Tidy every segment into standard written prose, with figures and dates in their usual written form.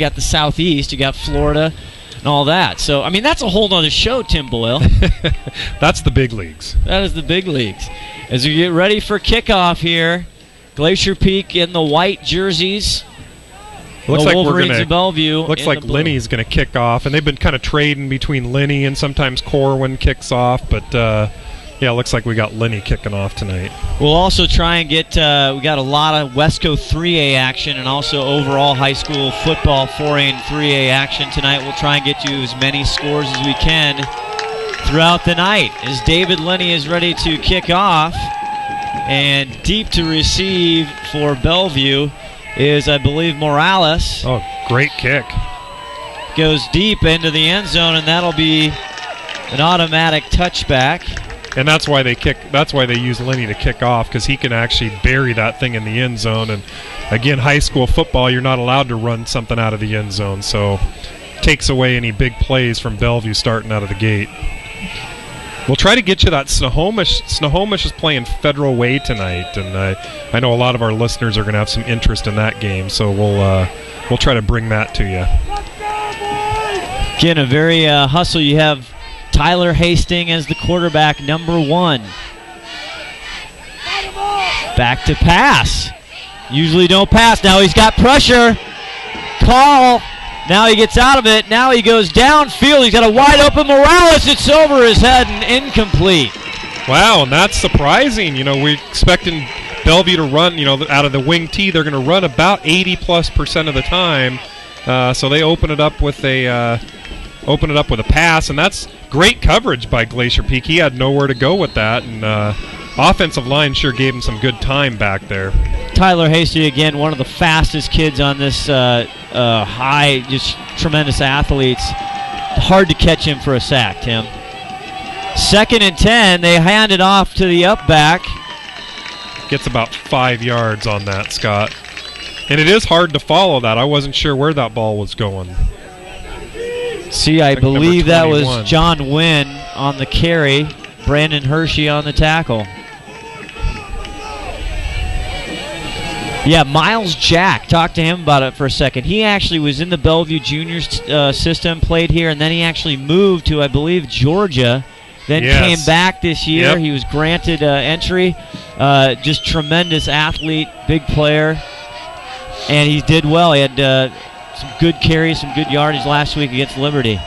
got the Southeast, you got Florida, and all that. So, I mean, that's a whole nother show, Tim Boyle. That's the big leagues. That is the big leagues. As we get ready for kickoff here, Glacier Peak in the white jerseys. Looks like Wolverines of Bellevue. Looks like Lenny's going to kick off, and they've been kind of trading between Lenny and sometimes Qtr1 kicks off, but yeah, looks like we got Lenny kicking off tonight. We'll also try and get we got a lot of Wesco 3A action and also overall high school football 4A and 3A action tonight. We'll try and get you as many scores as we can throughout the night as David Lenny is ready to kick off, and deep to receive for Bellevue is, I believe, Morales. Oh, great kick. Goes deep into the end zone, and that'll be an automatic touchback. And that's why they kick. That's why they use Lenny to kick off, because he can actually bury that thing in the end zone. And again, high school football, you're not allowed to run something out of the end zone, so takes away any big plays from Bellevue starting out of the gate. We'll try to get you that Snohomish. Snohomish is playing Federal Way tonight, and I know a lot of our listeners are going to have some interest in that game, so we'll try to bring that to you. Again, a very hustle. You have Tyler Hastings as the quarterback, number 1. Back to pass. Usually don't pass. Now he's got pressure. Call. Now he gets out of it. Now he goes downfield. He's got a wide open Morales. It's over his head and incomplete. Wow, and that's surprising. You know, we're expecting Bellevue to run, you know, out of the wing tee. They're going to run about 80+% of the time. So they open it up with a pass, and that's great coverage by Glacier Peak. He had nowhere to go with that, and offensive line sure gave him some good time back there. Tyler Hasty, again, one of the fastest kids on this high, just tremendous athletes. Hard to catch him for a sack, Tim. 2nd and 10. They hand it off to the up back. Gets about 5 yards on that, Scott. And it is hard to follow that. I wasn't sure where that ball was going. See, I believe that was John Wynn on the carry. Brandon Hershey on the tackle. Yeah, Miles Jack. Talked to him about it for a second. He actually was in the Bellevue Juniors system, played here, and then he actually moved to, I believe, Georgia. Then came back this year. Yep. He was granted entry. Just tremendous athlete, big player. And he did well. He had some good carries, some good yardage last week against Liberty.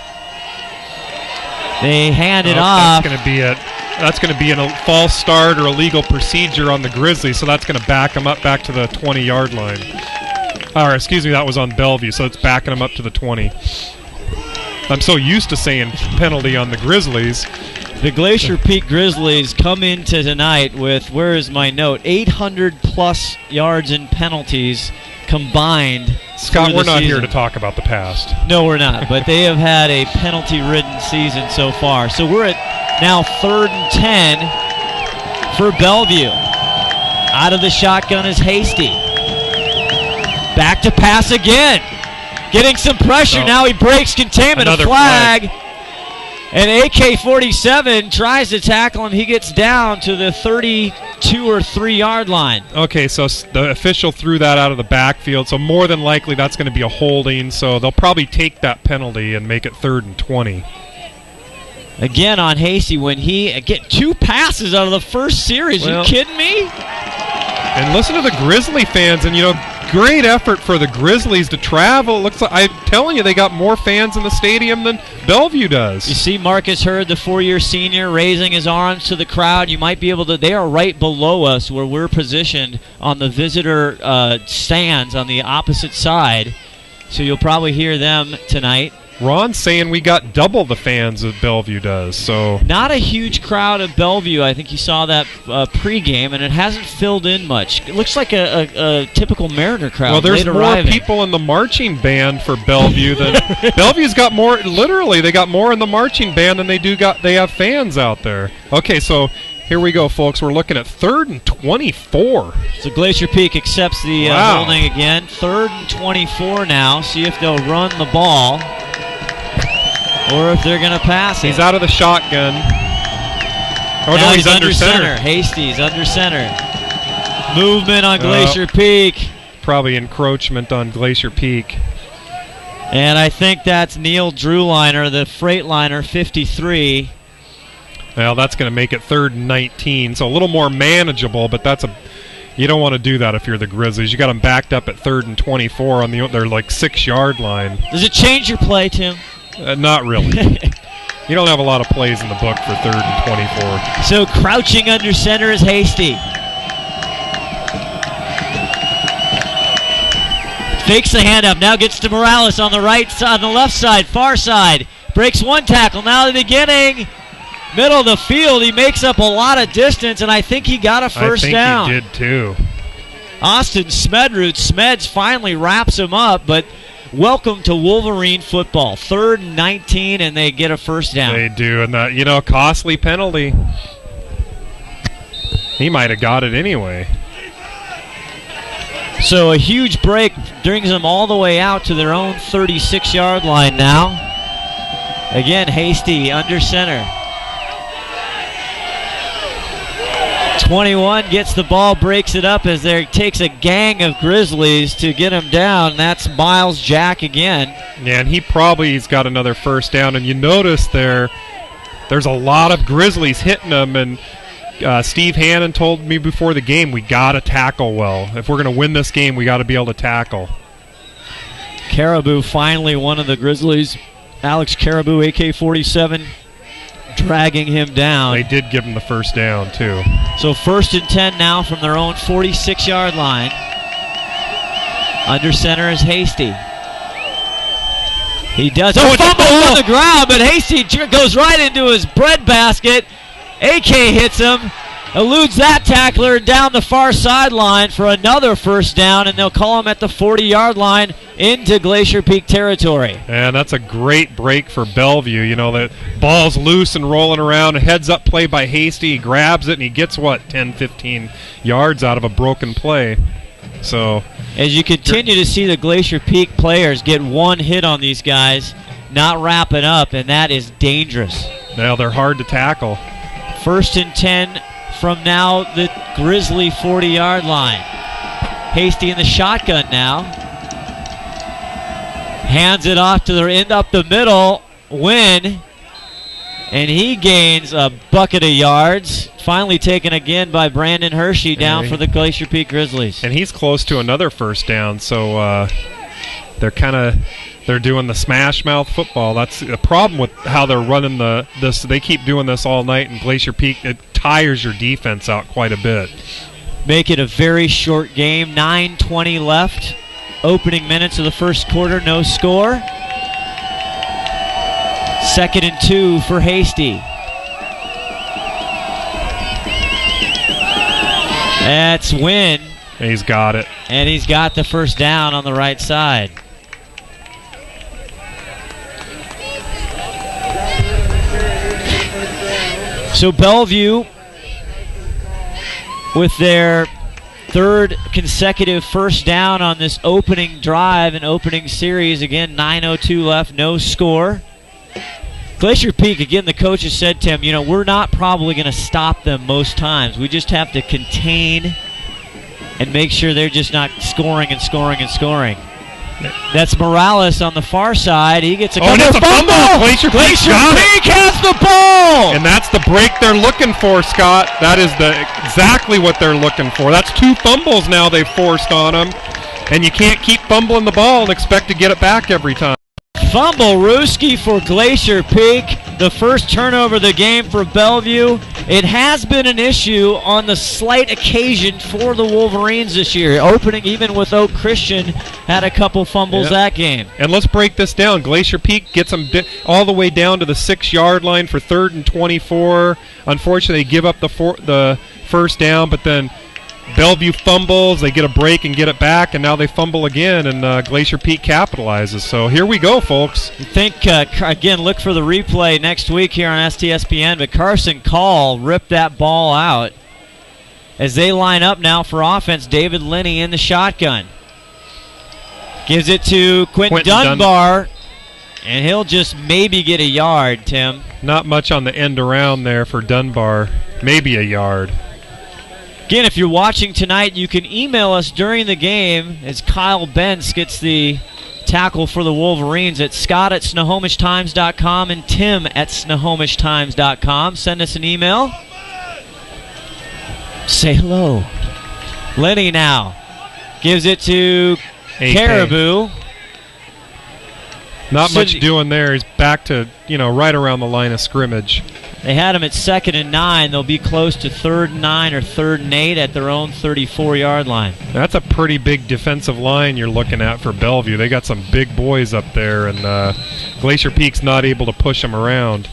They hand it off. That's going to be a false start or illegal procedure on the Grizzlies, so that's going to back them up back to the 20-yard line. Or, excuse me, that was on Bellevue, so it's backing them up to the 20. I'm so used to saying penalty on the Grizzlies. The Glacier Peak Grizzlies come into tonight with, where is my note, 800-plus yards in penalties combined. Scott, we're not here to talk about the past. No, we're not, but they have had a penalty-ridden season so far. So we're at now 3rd and 10 for Bellevue. Out of the shotgun is Hasty. Back to pass again. Getting some pressure. Now he breaks containment. A flag. And AK-47 tries to tackle him. He gets down to the 32 or 3-yard line. Okay, so the official threw that out of the backfield, so more than likely that's going to be a holding, so they'll probably take that penalty and make it 3rd and 20. Again on Hasty, when he get 2 passes out of the first series. Are you kidding me? And listen to the Grizzly fans, and, you know, great effort for the Grizzlies to travel. It looks like, I'm telling you, they got more fans in the stadium than Bellevue does. You see Marcus Hurd, the 4-year senior, raising his arms to the crowd. You might be able to, they are right below us where we're positioned on the visitor stands on the opposite side. So you'll probably hear them tonight. Ron's saying we got double the fans that Bellevue does. So not a huge crowd at Bellevue. I think you saw that pregame, and it hasn't filled in much. It looks like a typical Mariner crowd. Well, there's more people in the marching band for Bellevue than Bellevue's got more. Literally, they got more in the marching band than they have fans out there. Okay, so here we go, folks. We're looking at 3rd and 24. So Glacier Peak accepts the holding again. 3rd and 24 now. See if they'll run the ball or if they're going to pass it. He's out of the shotgun. Oh, now no, he's under center. Hasty's under center. Movement on Glacier Peak. Probably encroachment on Glacier Peak. And I think that's Neil Drewliner, the Freightliner, 53. Well, that's going to make it 3rd and 19, so a little more manageable, but you don't want to do that if you're the Grizzlies. You got them backed up at 3rd and 24 on their 6-yard line. Does it change your play, Tim? Not really. You don't have a lot of plays in the book for 3rd and 24. So crouching under center is Hasty. Fakes the handoff, now gets to Morales on the right side, on the left side, far side. Breaks one tackle, now the beginning. Middle of the field, he makes up a lot of distance, and I think he got a first down. I think he did too. Austin Smeds finally wraps him up, but welcome to Wolverine football. 3rd and 19, and they get a first down. They do, and that, costly penalty. He might have got it anyway. So a huge break brings them all the way out to their own 36-yard line now. Again, Hasty under center. 21 gets the ball, breaks it up as there takes a gang of Grizzlies to get him down. That's Miles Jack again. Yeah, and he's got another first down. And you notice there's a lot of Grizzlies hitting him, and Steve Hannon told me before the game, we got to tackle well. If we're going to win this game, we got to be able to tackle. Caribou finally one of the Grizzlies. Alex Caribou, AK-47, dragging him down. They did give him the first down, too. So 1st and 10 now from their own 46-yard line. Under center is Hasty. He does. Oh, fumble on the ground, but Hasty goes right into his breadbasket. AK hits him, eludes that tackler down the far sideline for another first down, and they'll call him at the 40-yard line into Glacier Peak territory. And that's a great break for Bellevue. The ball's loose and rolling around. A heads-up play by Hasty. He grabs it, and he gets, 10, 15 yards out of a broken play. So as you continue to see the Glacier Peak players get one hit on these guys, not wrapping up, and that is dangerous. Now they're hard to tackle. 1st and 10 from now the Grizzly 40-yard line. Hasty in the shotgun now. Hands it off to the end up the middle. Win. And he gains a bucket of yards. Finally taken again by Brandon Hershey down for the Glacier Peak Grizzlies. And he's close to another first down, so they're doing the smash mouth football. That's a problem with how they're running this. They keep doing this all night, and Glacier Peak, it tires your defense out quite a bit. Make it a very short game. 9:20 left. Opening minutes of the first quarter, no score. 2nd and 2 for Hasty. That's Wynn. And he's got it. And he's got the first down on the right side. So Bellevue, with their 3rd consecutive first down on this opening drive and opening series. Again, 9:02 left, no score. Glacier Peak, again, the coaches said, Tim, we're not probably going to stop them most times. We just have to contain and make sure they're just not scoring and scoring and scoring. That's Morales on the far side. He gets a couple of fumble. Glacier Peak has the ball. And that's the break they're looking for, Scott. That is exactly what they're looking for. That's 2 fumbles now they've forced on them. And you can't keep fumbling the ball and expect to get it back every time. Fumble Ruski for Glacier Peak. The first turnover of the game for Bellevue. It has been an issue on the slight occasion for the Wolverines this year. Opening even with Oak Christian, had a couple fumbles that game. And let's break this down. Glacier Peak gets them all the way down to the 6-yard line for 3rd and 24. Unfortunately, they give up the first down, but then Bellevue fumbles, they get a break and get it back, and now they fumble again, and Glacier Peak capitalizes. So here we go, folks. I think, again, look for the replay next week here on STSPN, but Carson Call ripped that ball out. As they line up now for offense, David Linney in the shotgun. Gives it to Quentin Dunbar, and he'll just maybe get a yard, Tim. Not much on the end around there for Dunbar. Maybe a yard. Again, if you're watching tonight, you can email us during the game as Kyle Bentz gets the tackle for the Wolverines at Scott@SnohomishTimes.com and Tim@SnohomishTimes.com. Send us an email. Say hello. Lenny now gives it to Caribou. Not much doing there. He's back to, right around the line of scrimmage. They had him at 2nd and 9. They'll be close to 3rd and 9 or 3rd and 8 at their own 34-yard line. That's a pretty big defensive line you're looking at for Bellevue. They got some big boys up there, and Glacier Peak's not able to push them around.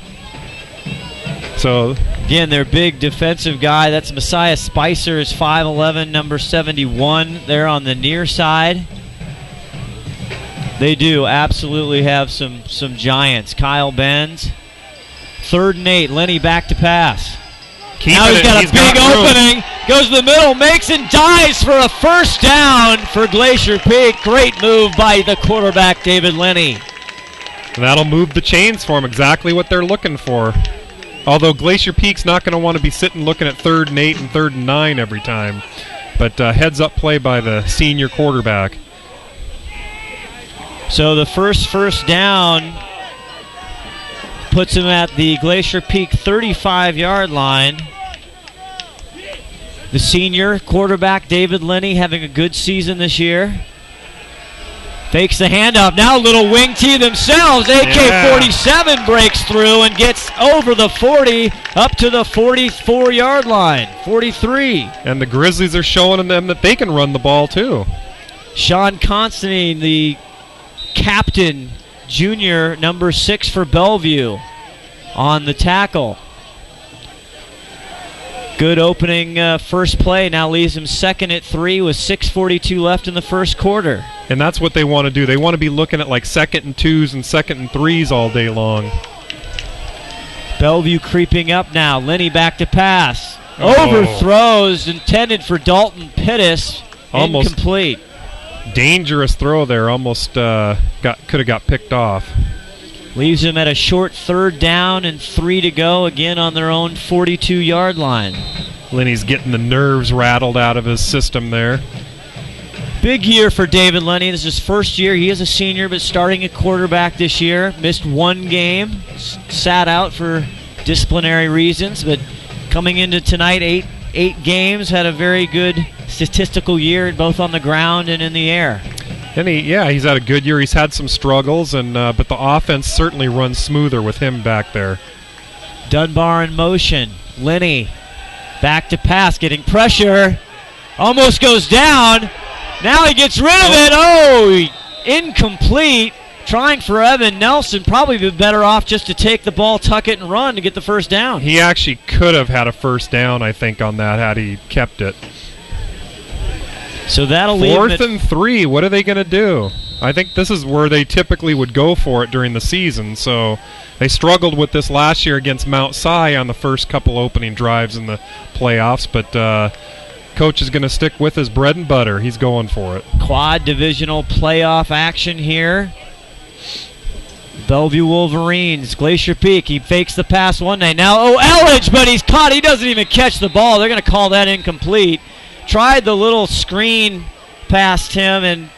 So again, their big defensive guy, that's Messiah Spicer, is 5'11", number 71 there on the near side. They do absolutely have some giants. Kyle Benz. 3rd and 8. Lenny back to pass. Now he's got a big opening. Goes to the middle, makes and dives for a first down for Glacier Peak. Great move by the quarterback, David Lenny. That'll move the chains for him, exactly what they're looking for. Although Glacier Peak's not going to want to be sitting looking at 3rd and 8 and 3rd and 9 every time. But heads-up play by the senior quarterback. So the first down puts him at the Glacier Peak 35-yard line. The senior quarterback, David Lenny, having a good season this year. Fakes the handoff. Now a little wing T themselves. AK-47 breaks through and gets over the 40 up to the 44-yard line. 43. And the Grizzlies are showing them that they can run the ball too. Sean Constantine, the captain, junior, number 6 for Bellevue, on the tackle. Good opening first play. Now leaves him 2nd at 3 with 6:42 left in the first quarter. And that's what they want to do. They want to be looking at like 2nd and 2s and 2nd and 3s all day long. Bellevue creeping up now. Lenny back to pass. Overthrows intended for Dalton Pittis. Almost incomplete. Dangerous throw there. Almost could have got picked off. Leaves him at a short 3rd down and 3 to go, again on their own 42-yard line. Lenny's getting the nerves rattled out of his system there. Big year for David Lenny. This is his first year. He is a senior, but starting at quarterback this year. Missed 1 game. Sat out for disciplinary reasons, but coming into tonight, eight games. Had a very good statistical year, both on the ground and in the air. And he's had a good year. He's had some struggles, and but the offense certainly runs smoother with him back there. Dunbar in motion. Lenny back to pass, getting pressure. Almost goes down. Now he gets rid of it. Incomplete. Trying for Evan Nelson. Probably been better off just to take the ball, tuck it, and run to get the first down. He actually could have had a first down, I think, on that had he kept it. So that'll leave 4th and 3. What are they going to do? I think this is where they typically would go for it during the season. So they struggled with this last year against Mount Si on the first couple opening drives in the playoffs. But coach is going to stick with his bread and butter. He's going for it. Quad divisional playoff action here. Bellevue Wolverines, Glacier Peak. He fakes the pass one night. Now, Elledge, but he's caught. He doesn't even catch the ball. They're going to call that incomplete. Tried the little screen past him, and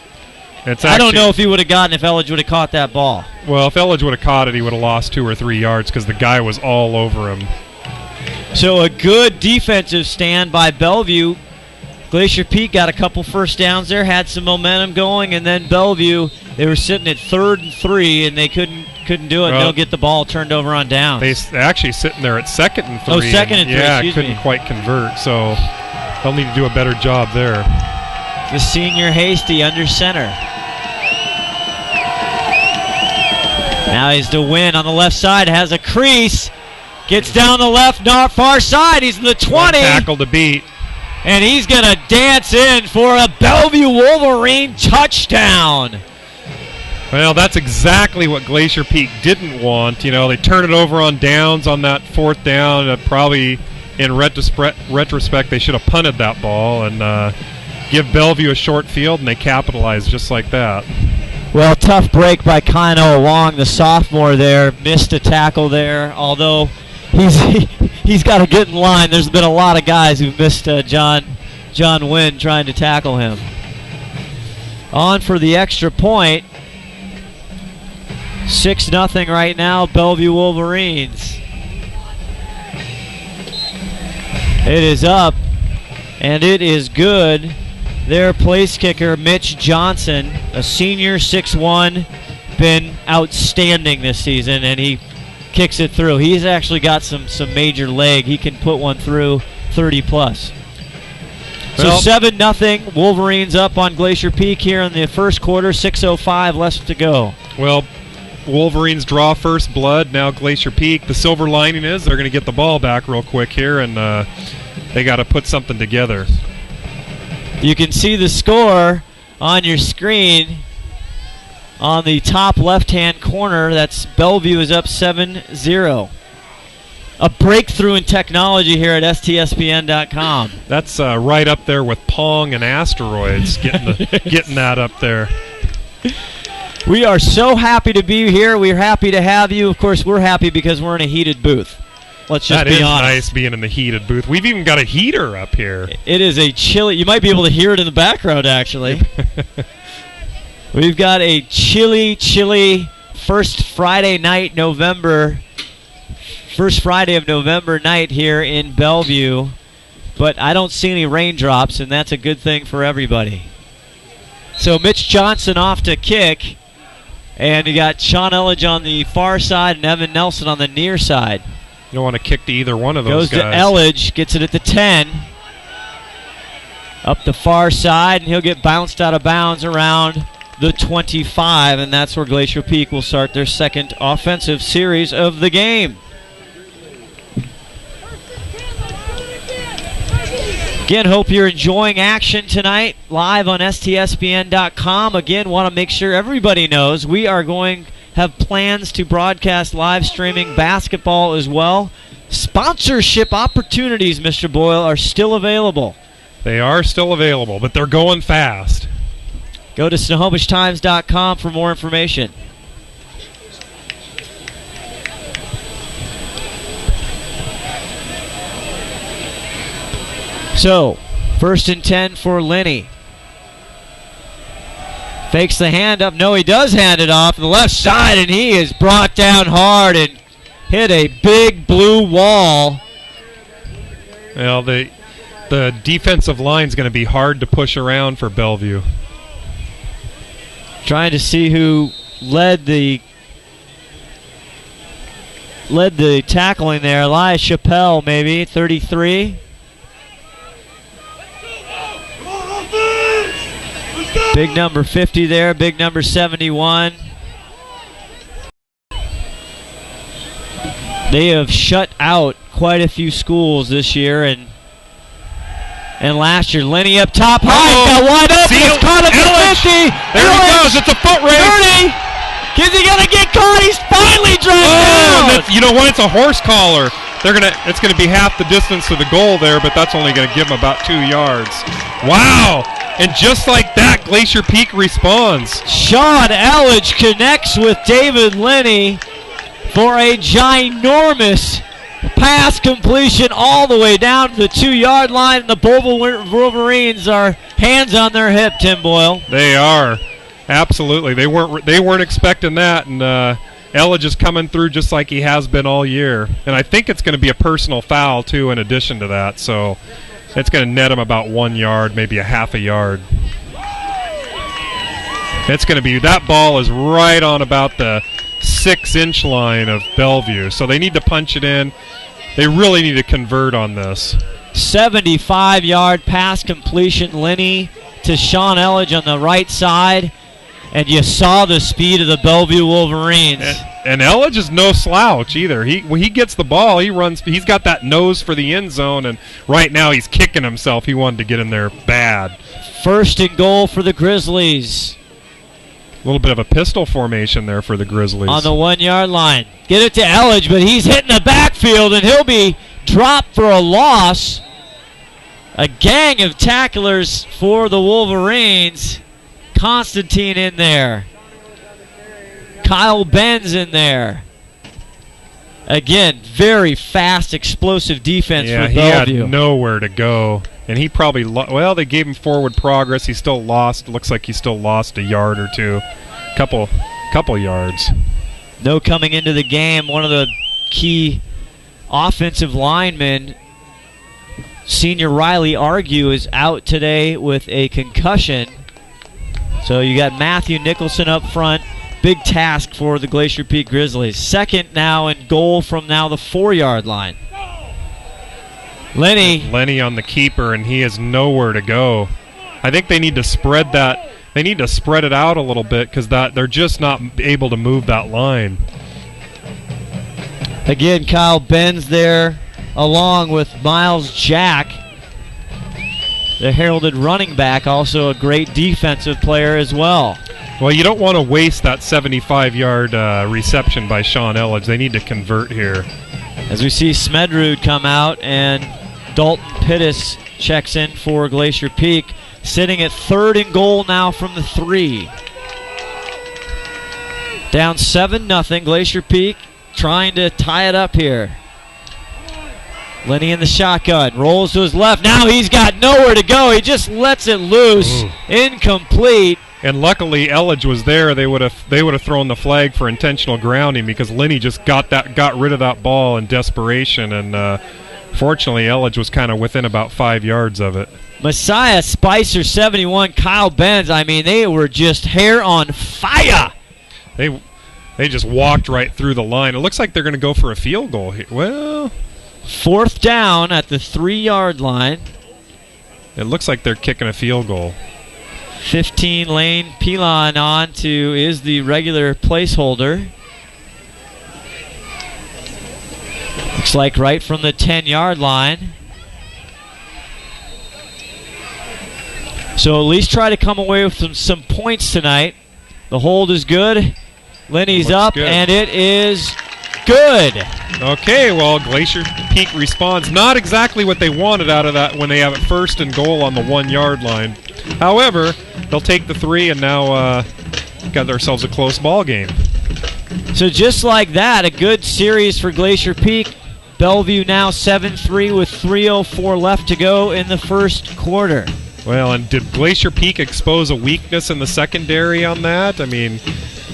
I don't know if he would have gotten if Elledge would have caught that ball. Well, if Elledge would have caught it, he would have lost 2 or 3 yards because the guy was all over him. So a good defensive stand by Bellevue. Glacier Peak got a couple first downs there, had some momentum going, and then Bellevue, they were sitting at 3rd and 3, and they couldn't do it. They'll get the ball turned over on downs. They actually sitting there at 2nd and 3. 2nd and 3, yeah, couldn't quite convert, so they'll need to do a better job there. The senior Hasty under center. Now he's to win on the left side, has a crease, gets down the left, not far side. He's in the 20. One tackle to beat. And he's going to dance in for a Bellevue Wolverine touchdown. Well, that's exactly what Glacier Peak didn't want. They turn it over on downs on that 4th down. Probably in retrospect, they should have punted that ball and give Bellevue a short field, and they capitalized just like that. Well, tough break by Kino Wong, the sophomore there. Missed a tackle there, although he's got to get in line. There's been a lot of guys who've missed John Wynn trying to tackle him. On for the extra point. 6-0 right now, Bellevue Wolverines. It is up, and it is good. Their place kicker, Mitch Johnson, a senior, 6'1", been outstanding this season, and he kicks it through. He's actually got some major leg. He can put one through 30+. Well, so 7-0, Wolverines up on Glacier Peak here in the first quarter, 6:05 left to go. Well, Wolverines draw first blood, now Glacier Peak. The silver lining is they're going to get the ball back real quick here, and they got to put something together. You can see the score on your screen on the top left-hand corner. That's Bellevue is up 7-0. A breakthrough in technology here at STSPN.com. That's right up there with Pong and asteroids, getting that up there. We are so happy to be here. We're happy to have you. Of course, we're happy because we're in a heated booth. Let's just be honest. That is nice being in the heated booth. We've even got a heater up here. It is a chilly. You might be able to hear it in the background, actually. We've got a chilly first Friday of November night here in Bellevue. But I don't see any raindrops, and that's a good thing for everybody. So Mitch Johnson off to kick. And you got Sean Elledge on the far side and Evan Nelson on the near side. You don't want to kick to either one of those guys. Goes to Elledge, gets it at the 10. Up the far side, and he'll get bounced out of bounds around the 25, and that's where Glacier Peak will start their second offensive series of the game. Again, hope you're enjoying action tonight live on STSPN.com. Again, want to make sure everybody knows we are going to have plans to broadcast live streaming basketball as well. Sponsorship opportunities, Mr. Boyle, are still available. They are still available, but they're going fast. Go to SnohomishTimes.com for more information. So, 1st and 10 for Lenny. Fakes the hand up. No, he does hand it off to the left side, and he is brought down hard and hit a big blue wall. Well, the defensive line is going to be hard to push around for Bellevue. Trying to see who led the tackling there. Elias Chappelle, maybe, 33. Big number 50 there, big number 71. They have shut out quite a few schools this year and last year. Lenny up top high, got wide open, it's caught at the 50. There he goes, it's a foot race. 30. Is he gonna get caught? He's finally dragged down. You know what? It's a horse collar. It's gonna be half the distance to the goal there, but that's only gonna give him about 2 yards. Wow! And just like that, Glacier Peak responds. Sean Elledge connects with David Lenny for a ginormous pass completion all the way down to the 2-yard line. And the Wolverines are hands on their hip, Tim Boyle. They are. Absolutely. They weren't expecting that, and Elledge is coming through just like he has been all year. And I think it's going to be a personal foul, too, in addition to that. So it's going to net him about 1 yard, maybe a half a yard. It's going to be, that ball is right on about the 6-inch line of Bellevue. So they need to punch it in. They really need to convert on this. 75-yard pass completion, Lenny to Sean Elledge on the right side. And you saw the speed of the Bellevue Wolverines. And Elledge is no slouch either. When he gets the ball, he runs. He's got that nose for the end zone, and right now he's kicking himself. He wanted to get in there bad. 1st and goal for the Grizzlies. A little bit of a pistol formation there for the Grizzlies. On the 1-yard line. Get it to Elledge, but he's hitting the backfield, and he'll be dropped for a loss. A gang of tacklers for the Wolverines. Constantine in there. Kyle Benz in there. Again, very fast, explosive defense for Bellevue. Yeah, he had nowhere to go. And he probably, they gave him forward progress. He still lost. Looks like he still lost a yard or two. Couple yards. No, coming into the game, one of the key offensive linemen, senior Riley Argue, is out today with a concussion. So you got Matthew Nicholson up front. Big task for the Glacier Peak Grizzlies. Second now and goal from now the 4-yard line. Lenny on the keeper, and he has nowhere to go. I think they need to spread that. They need to spread it out a little bit because they're just not able to move that line. Again, Kyle Benz there, along with Miles Jack, the heralded running back, also a great defensive player as well. Well, you don't want to waste that 75-yard reception by Sean Elledge. They need to convert here. As we see Smedrud come out, and Dalton Pittis checks in for Glacier Peak, sitting at 3rd and goal now from the 3. Down 7-0, Glacier Peak trying to tie it up here. Lenny in the shotgun, rolls to his left. Now he's got nowhere to go. He just lets it loose. Ooh. Incomplete. And luckily Elledge was there. They would have thrown the flag for intentional grounding because Lenny just got rid of that ball in desperation, and fortunately Elledge was kind of within about 5 yards of it. Messiah Spicer 71, Kyle Benz. I mean, they were just hair on fire. They just walked right through the line. It looks like they're going to go for a field goal here. Well, 4th down at the 3-yard line. It looks like they're kicking a field goal. 15, Lane Pilon on to is the regular placeholder. Looks like right from the 10-yard line. So at least try to come away with some points tonight. The hold is good. Lenny's up, good. And it is good. Okay, well, Glacier Peak responds. Not exactly what they wanted out of that when they have it 1st and goal on the 1-yard line. However, they'll take the 3 and now got themselves a close ball game. So just like that, a good series for Glacier Peak. Bellevue now 7-3 with 3:04 left to go in the first quarter. Well, and did Glacier Peak expose a weakness in the secondary on that? I mean,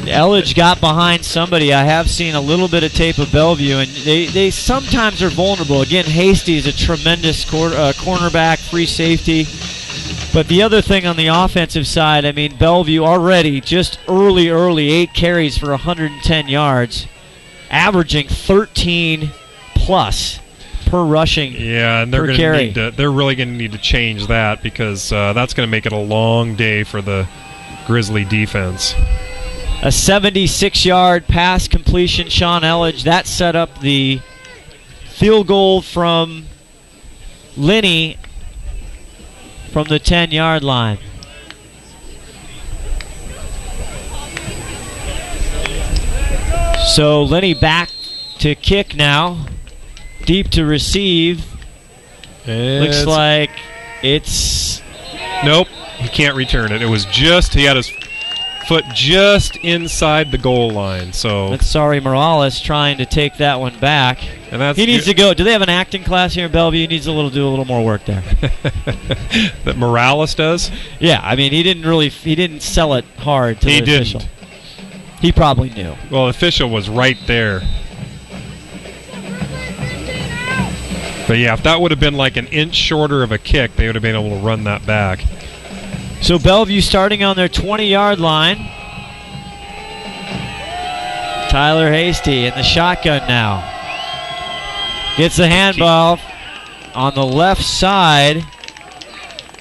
Elledge got behind somebody. I have seen a little bit of tape of Bellevue, and they sometimes are vulnerable. Again, Hasty is a tremendous cornerback, free safety. But the other thing on the offensive side, I mean, Bellevue already just early, 8 carries for 110 yards, averaging 13 plus per rushing. Yeah, and they're really going to need to change that because that's going to make it a long day for the Grizzly defense. A 76-yard pass completion, Sean Elledge. That set up the field goal from Lenny from the 10-yard line. So Lenny back to kick now. Deep to receive. Looks like it's... Nope, he can't return it. It was just, he had his foot just inside the goal line. So that's Sorry Morales trying to take that one back. And that's he needs to go. Do they have an acting class here in Bellevue? He needs to do a little more work there. That Morales does? Yeah, I mean, he didn't sell it hard to the official. He probably knew. Well, the official was right there. But yeah, if that would have been like an inch shorter of a kick, they would have been able to run that back. So Bellevue starting on their 20-yard line. Tyler Hasty in the shotgun now. Gets the handball on the left side,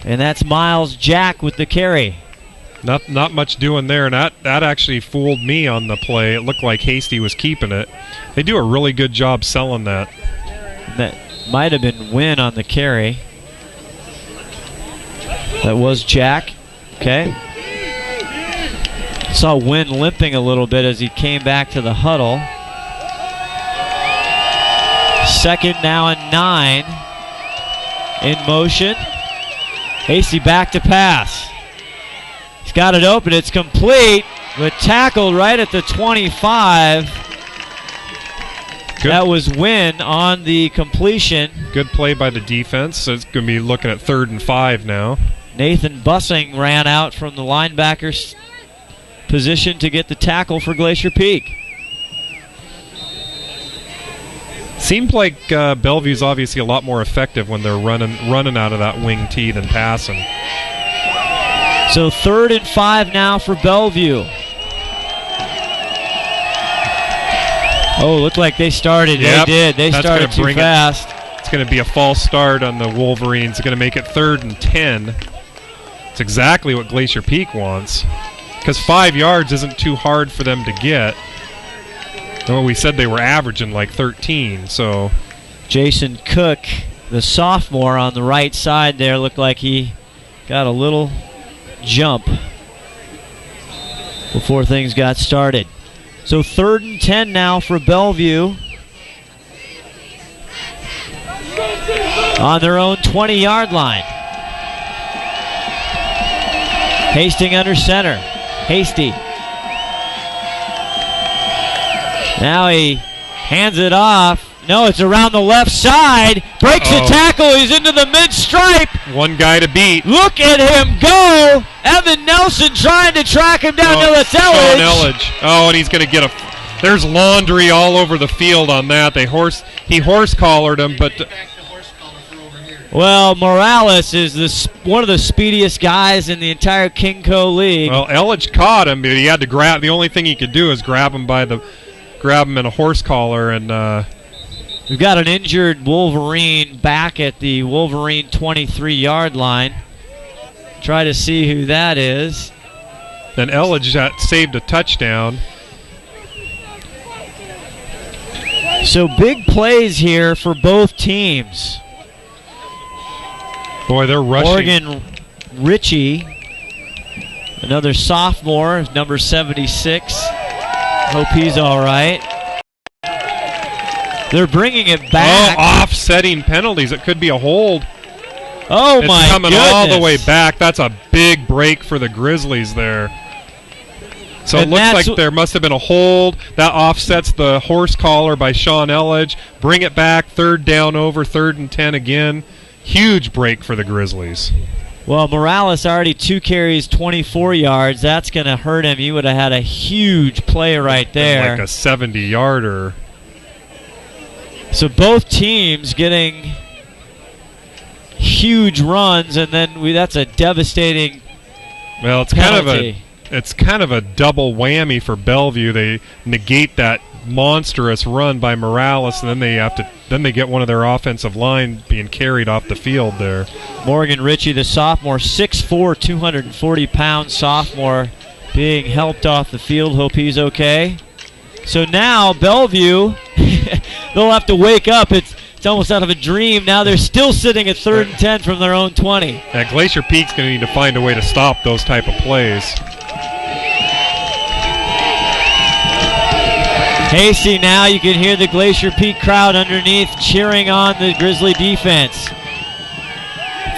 and that's Miles Jack with the carry. Not much doing there, and that actually fooled me on the play. It looked like Hasty was keeping it. They do a really good job selling that. That might have been Wynn on the carry. That was Jack. Okay. Saw Wynn limping a little bit as he came back to the huddle. 2nd now and 9. In motion. Hasty back to pass. He's got it open. It's complete. But tackled right at the 25. Good. That was Wynn on the completion. Good play by the defense. So it's going to be looking at 3rd and 5 now. Nathan Bussing ran out from the linebacker's position to get the tackle for Glacier Peak. Seems like Bellevue's obviously a lot more effective when they're running out of that wing tee than passing. So 3rd and 5 now for Bellevue. Oh, looked like they started. Yep. They did. They started too fast. It's going to be a false start on the Wolverines. It's going to make it 3rd and 10. It's exactly what Glacier Peak wants, because 5 yards isn't too hard for them to get. Well, we said they were averaging like 13, so. Jason Cook, the sophomore on the right side there, looked like he got a little jump before things got started. So 3rd and 10 now for Bellevue. On their own 20-yard line. Hastings under center. Hasty. Now he hands it off. No, it's around the left side. Breaks a tackle. He's into the mid-stripe. One guy to beat. Look at him go. Evan Nelson trying to track him down. No, that's Sean Elledge. Oh, and he's going to get a... There's laundry all over the field on that. He horse-collared him, but... Well, Morales is one of the speediest guys in the entire Kingco League. Well, Elledge caught him, but he had to grab... The only thing he could do is grab him in a horse collar, and... We've got an injured Wolverine back at the Wolverine 23-yard line. Try to see who that is. Then Elledge saved a touchdown. So big plays here for both teams. Boy, they're rushing. Morgan Ritchie, another sophomore, number 76. Hope he's all right. They're bringing it back. Oh, offsetting penalties. It could be a hold. Oh, it's coming all the way back. That's a big break for the Grizzlies there. So it looks like there must have been a hold. That offsets the horse collar by Sean Elledge. Bring it back. 3rd down over. 3rd and 10 again. Huge break for the Grizzlies. Well, Morales already 2 carries, 24 yards. That's going to hurt him. He would have had a huge play right there. Like a 70-yarder. So both teams getting huge runs, and then that's a devastating penalty. It's kind of a double whammy for Bellevue. They negate that monstrous run by Morales, and then they get one of their offensive line being carried off the field there. Morgan Ritchie, the sophomore, 6'4", 240-pound sophomore, being helped off the field. Hope he's okay. So now Bellevue, they'll have to wake up. It's almost out of a dream. Now they're still sitting at 3rd and 10 from their own 20. Yeah, Glacier Peak's going to need to find a way to stop those type of plays. Hasty now, you can hear the Glacier Peak crowd underneath cheering on the Grizzly defense.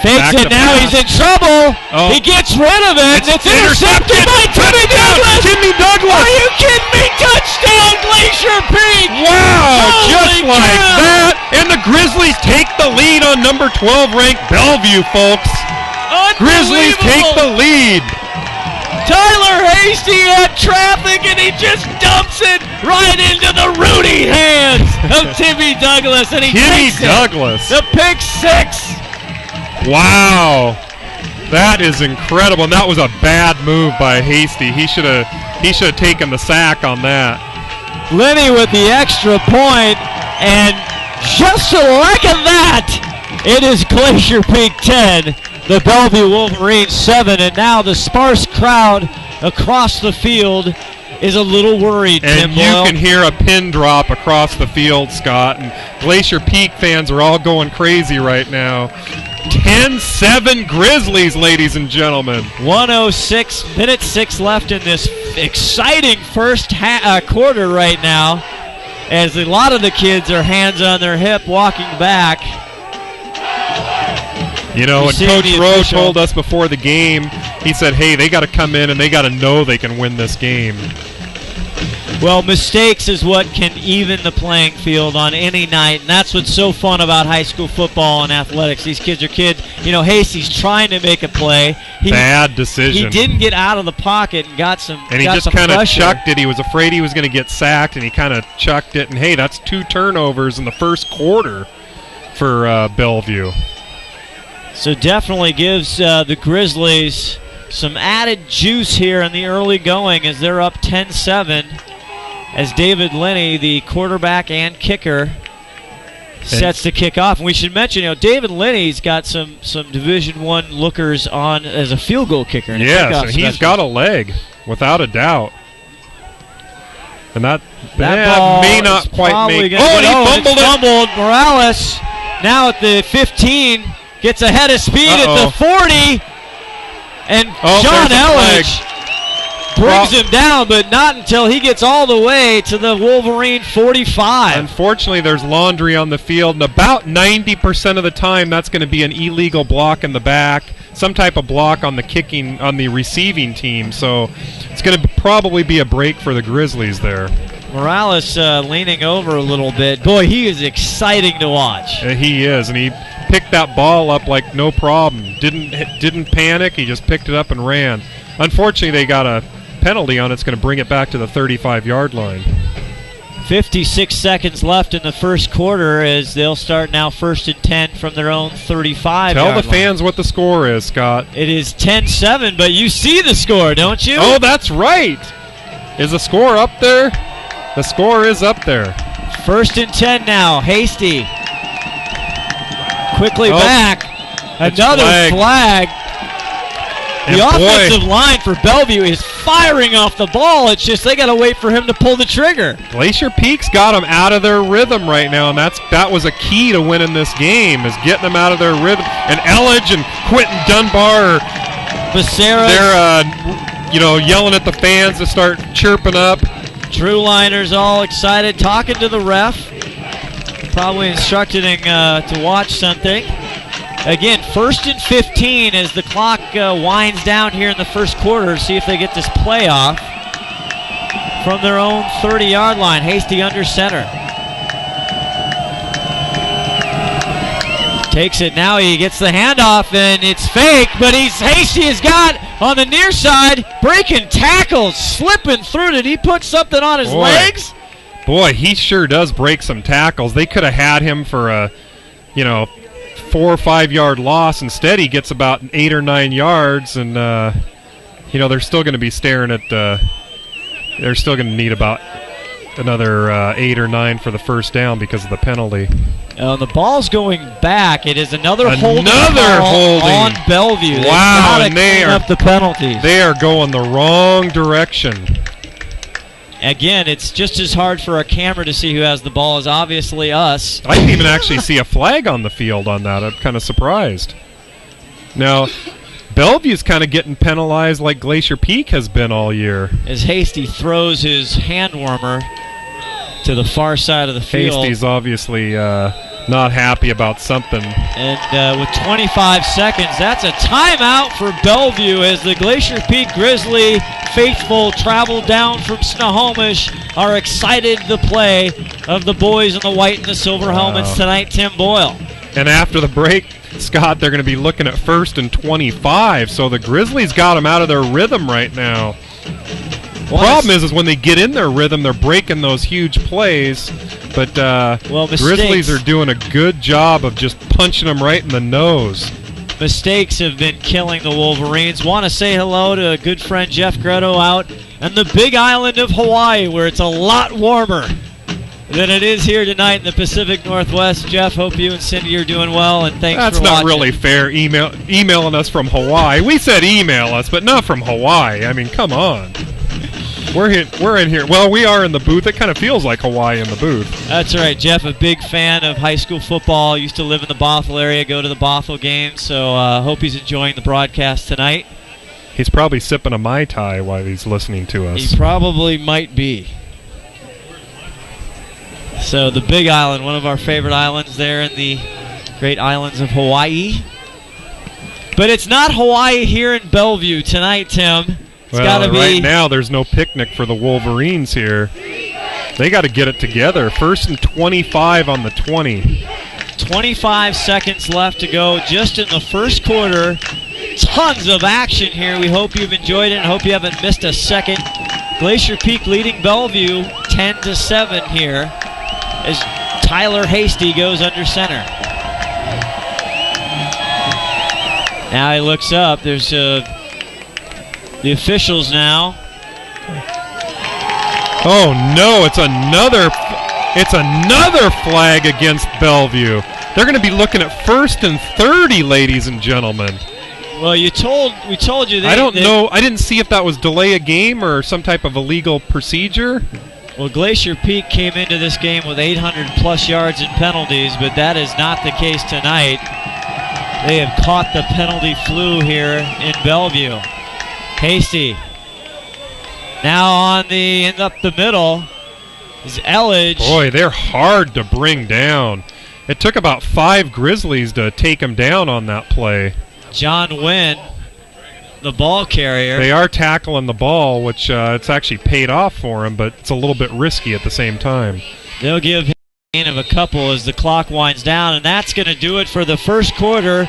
Fakes it now, he's in trouble. He gets rid of it. It's intercepted by Timmy Douglas. Timmy Douglas. Are you kidding me? Touchdown, Glacier Peak. Wow, just like that. And the Grizzlies take the lead on number 12 ranked Bellevue, folks. Grizzlies take the lead. Tyler Hasty had traffic, and he just dumps it right into the Rudy hands of Timmy Douglas. And he takes Douglas. The pick 6. Wow, that is incredible. And that was a bad move by Hasty. He should have taken the sack on that. Lenny with the extra point, and just like that, it is Glacier Peak 10, the Bellevue Wolverines 7, and now the sparse crowd across the field is a little worried, and Tim Boyle. You can hear a pin drop across the field, Scott, and Glacier Peak fans are all going crazy right now. 10-7 Grizzlies, ladies and gentlemen. 1:06, minute 6 left in this exciting first quarter right now, as a lot of the kids are hands on their hip walking back. You know, when Coach Rowe told us before the game, he said, hey, they got to come in and they got to know they can win this game. Well, mistakes is what can even the playing field on any night, and that's what's so fun about high school football and athletics. These kids are kids. Hasty's trying to make a play. Bad decision. He didn't get out of the pocket and got some. And he just kind of chucked it. He was afraid he was going to get sacked, and he kind of chucked it. And hey, that's 2 turnovers in the first quarter for Bellevue. So definitely gives the Grizzlies some added juice here in the early going as they're up 10-7. As David Linney, the quarterback and kicker, sets the kick off. And we should mention, David Linney's got some Division I lookers on as a field goal kicker. Yes, and he's got a leg, without a doubt. And that ball may not quite make. He fumbled. Morales now at the 15 gets ahead of speed at the 40, and John Elledge brings him down, but not until he gets all the way to the Wolverine 45. Unfortunately, there's laundry on the field, and about 90% of the time that's going to be an illegal block in the back, some type of block on the receiving team. So it's going to probably be a break for the Grizzlies there. Morales leaning over a little bit. Boy, he is exciting to watch. He is, and he picked that ball up like no problem. Didn't panic. He just picked it up and ran. Unfortunately, they got a penalty on it. It's going to bring it back to the 35-yard line. 56 seconds left in the first quarter as they'll start now 1st and 10 from their own 35-yard line. Tell the fans what the score is, Scott. It is 10-7, but you see the score, don't you? Oh, that's right. Is the score up there? The score is up there. 1st and 10 now. Hasty. Quickly back. Another flag. The offensive line for Bellevue is firing off the ball. It's just they got to wait for him to pull the trigger. Glacier Peak's got them out of their rhythm right now, and that was a key to winning this game, is getting them out of their rhythm. And Elledge and Quentin Dunbar, they're yelling at the fans to start chirping up. Drew Liner's all excited, talking to the ref, probably instructing him to watch something. Again, 1st and 15 as the clock winds down here in the first quarter. See if they get this play off from their own 30-yard line. Hasty under center. Takes it now. He gets the handoff, and it's fake, but Hasty has got on the near side, breaking tackles, slipping through. Did he put something on his legs? Boy, he sure does break some tackles. They could have had him for a, 4 or 5 yard loss. Instead, he gets about 8 or 9 yards, and they're still going to be staring at. They're still going to need about another 8 or 9 for the first down because of the penalty. The ball's going back. It is another holding on Bellevue. Wow, and they are up the penalties. They are going the wrong direction. Again, it's just as hard for a camera to see who has the ball as obviously us. I didn't even actually see a flag on the field on that. I'm kind of surprised. Now, Bellevue's kind of getting penalized like Glacier Peak has been all year. As Hasty throws his hand warmer to the far side of the field. Hasty's obviously not happy about something. And with 25 seconds, that's a timeout for Bellevue as the Glacier Peak Grizzly faithful travel down from Snohomish are excited the play of the boys in the white and the silver helmets tonight, Tim Boyle. And after the break, Scott, they're going to be looking at 1st and 25, so the Grizzlies got them out of their rhythm right now. The problem is when they get in their rhythm, they're breaking those huge plays. But Grizzlies are doing a good job of just punching them right in the nose. Mistakes have been killing the Wolverines. Want to say hello to a good friend Jeff Gretto out on the big island of Hawaii, where it's a lot warmer than it is here tonight in the Pacific Northwest. Jeff, hope you and Cindy are doing well, and thanks for watching. That's not really fair, emailing us from Hawaii. We said email us, but not from Hawaii. I mean, come on. We're in here. Well, we are in the booth. It kind of feels like Hawaii in the booth. That's right. Jeff, a big fan of high school football. Used to live in the Bothell area, go to the Bothell games. So hope he's enjoying the broadcast tonight. He's probably sipping a Mai Tai while he's listening to us. He probably might be. So the Big Island, one of our favorite islands there in the great islands of Hawaii. But it's not Hawaii here in Bellevue tonight, Tim. gotta be. Right now, there's no picnic for the Wolverines here. They got to get it together. 1st and 25 on the 20. 25 seconds left to go just in the first quarter. Tons of action here. We hope you've enjoyed it and hope you haven't missed a second. Glacier Peak leading Bellevue 10-7 here as Tyler Hasty goes under center. Now he looks up. There's the officials now. Oh no, it's another flag against Bellevue. They're going to be looking at 1st and 30, ladies and gentlemen. Well, we told you. I don't know. I didn't see if that was delay a game or some type of illegal procedure. Well, Glacier Peak came into this game with 800-plus yards and penalties, but that is not the case tonight. They have caught the penalty flu here in Bellevue. Hasty. Now on up the middle is Elledge. Boy, they're hard to bring down. It took about 5 Grizzlies to take him down on that play. John Wynn, the ball carrier. They are tackling the ball, which it's actually paid off for him, but it's a little bit risky at the same time. They'll give him a gain of a couple as the clock winds down, and that's going to do it for the first quarter.